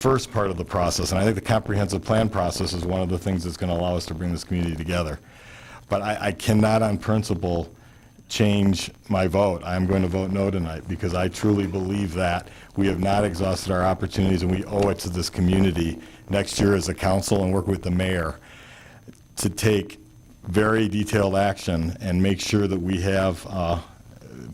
first part of the process, and I think the comprehensive plan process is one of the things that's going to allow us to bring this community together. But I cannot, on principle, change my vote. I'm going to vote no tonight because I truly believe that we have not exhausted our opportunities, and we owe it to this community next year as a council and work with the mayor to take very detailed action and make sure that we have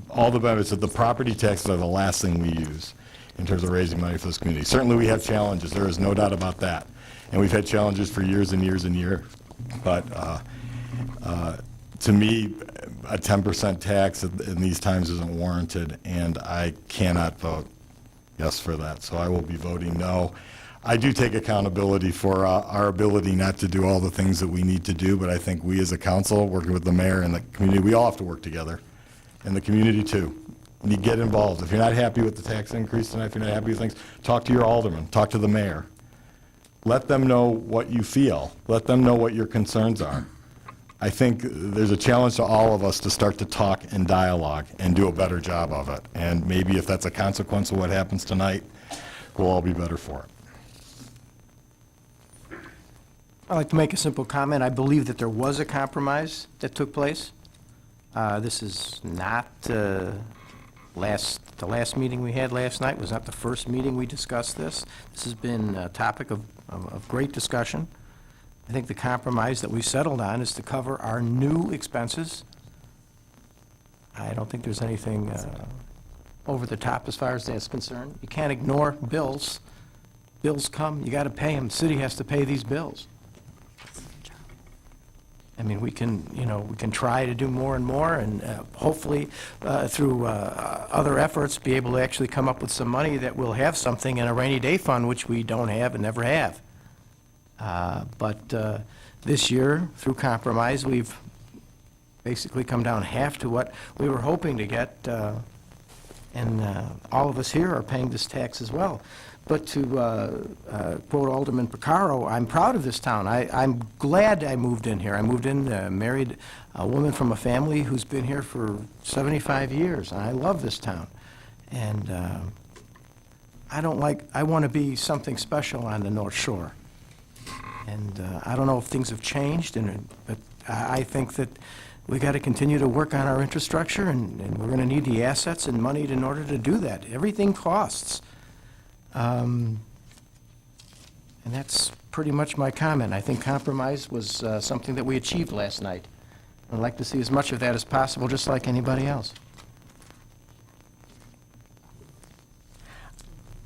all the benefits. That the property taxes are the last thing we use in terms of raising money for this community. Certainly we have challenges, there is no doubt about that. And we've had challenges for years and years and years. But to me, a 10% tax in these times isn't warranted, and I cannot vote yes for that. So I will be voting no. I do take accountability for our ability not to do all the things that we need to do, but I think we as a council, working with the mayor and the community, we all have to work together, and the community too. You get involved. If you're not happy with the tax increase tonight, if you're not happy with things, talk to your alderman, talk to the mayor. Let them know what you feel. Let them know what your concerns are. I think there's a challenge to all of us to start to talk and dialogue and do a better job of it. And maybe if that's a consequence of what happens tonight, we'll all be better for it. I'd like to make a simple comment. I believe that there was a compromise that took place. This is not the last meeting we had last night was not the first meeting we discussed this. This has been a topic of great discussion. I think the compromise that we settled on is to cover our new expenses. I don't think there's anything over the top as far as that's concerned. You can't ignore bills. Bills come, you got to pay them. The city has to pay these bills. I mean, we can try to do more and more, and hopefully through other efforts be able to actually come up with some money that will have something in a rainy day fund, which we don't have and never have. But this year, through compromise, we've basically come down half to what we were hoping to get, and all of us here are paying this tax as well. But to quote Alderman Picaro, I'm proud of this town. I'm glad I moved in here. I moved in, married a woman from a family who's been here for 75 years. And I love this town. And I want to be something special on the North Shore. And I don't know if things have changed, but I think that we got to continue to work on our infrastructure, and we're going to need the assets and money in order to do that. Everything costs. And that's pretty much my comment. I think compromise was something that we achieved last night. I'd like to see as much of that as possible, just like anybody else.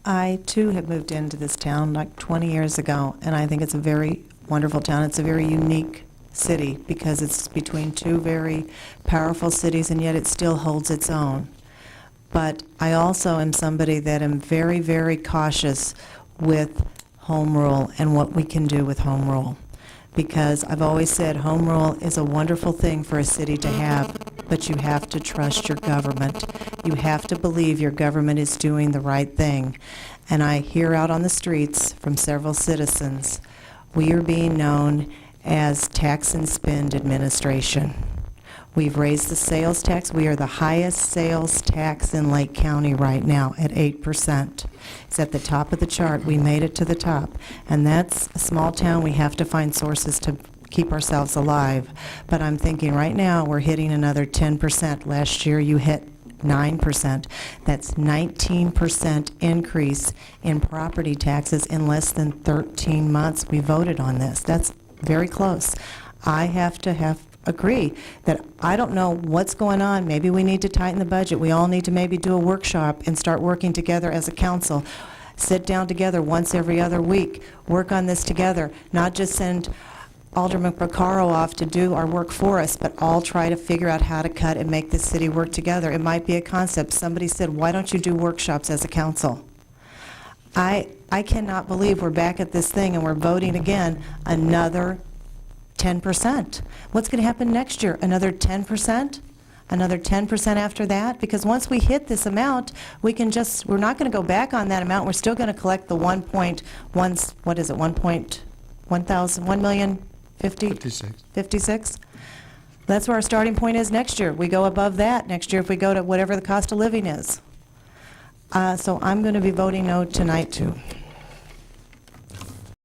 I, too, have moved into this town like 20 years ago, and I think it's a very wonderful town. It's a very unique city because it's between two very powerful cities, and yet it still holds its own. But I also am somebody that am very, very cautious with home rule and what we can do with home rule. Because I've always said home rule is a wonderful thing for a city to have, but you have to trust your government. You have to believe your government is doing the right thing. And I hear out on the streets from several citizens, we are being known as tax and spend administration. We've raised the sales tax. We are the highest sales tax in Lake County right now at 8%. It's at the top of the chart. We made it to the top. And that's a small town. We have to find sources to keep ourselves alive. But I'm thinking right now we're hitting another 10%. Last year you hit 9%. That's 19% increase in property taxes in less than 13 months. We voted on this. That's very close. I have to agree that I don't know what's going on. Maybe we need to tighten the budget. We all need to maybe do a workshop and start working together as a council. Sit down together once every other week, work on this together, not just send Alderman Picaro off to do our work for us, but all try to figure out how to cut and make this city work together. It might be a concept. Somebody said, why don't you do workshops as a council? I cannot believe we're back at this thing and we're voting again another 10%. What's going to happen next year? Another 10%? Another 10% after that? Because once we hit this amount, we're not going to go back on that amount. We're still going to collect the 1,056? That's where our starting point is next year. We go above that next year if we go to whatever the cost of living is. So I'm going to be voting no tonight, too.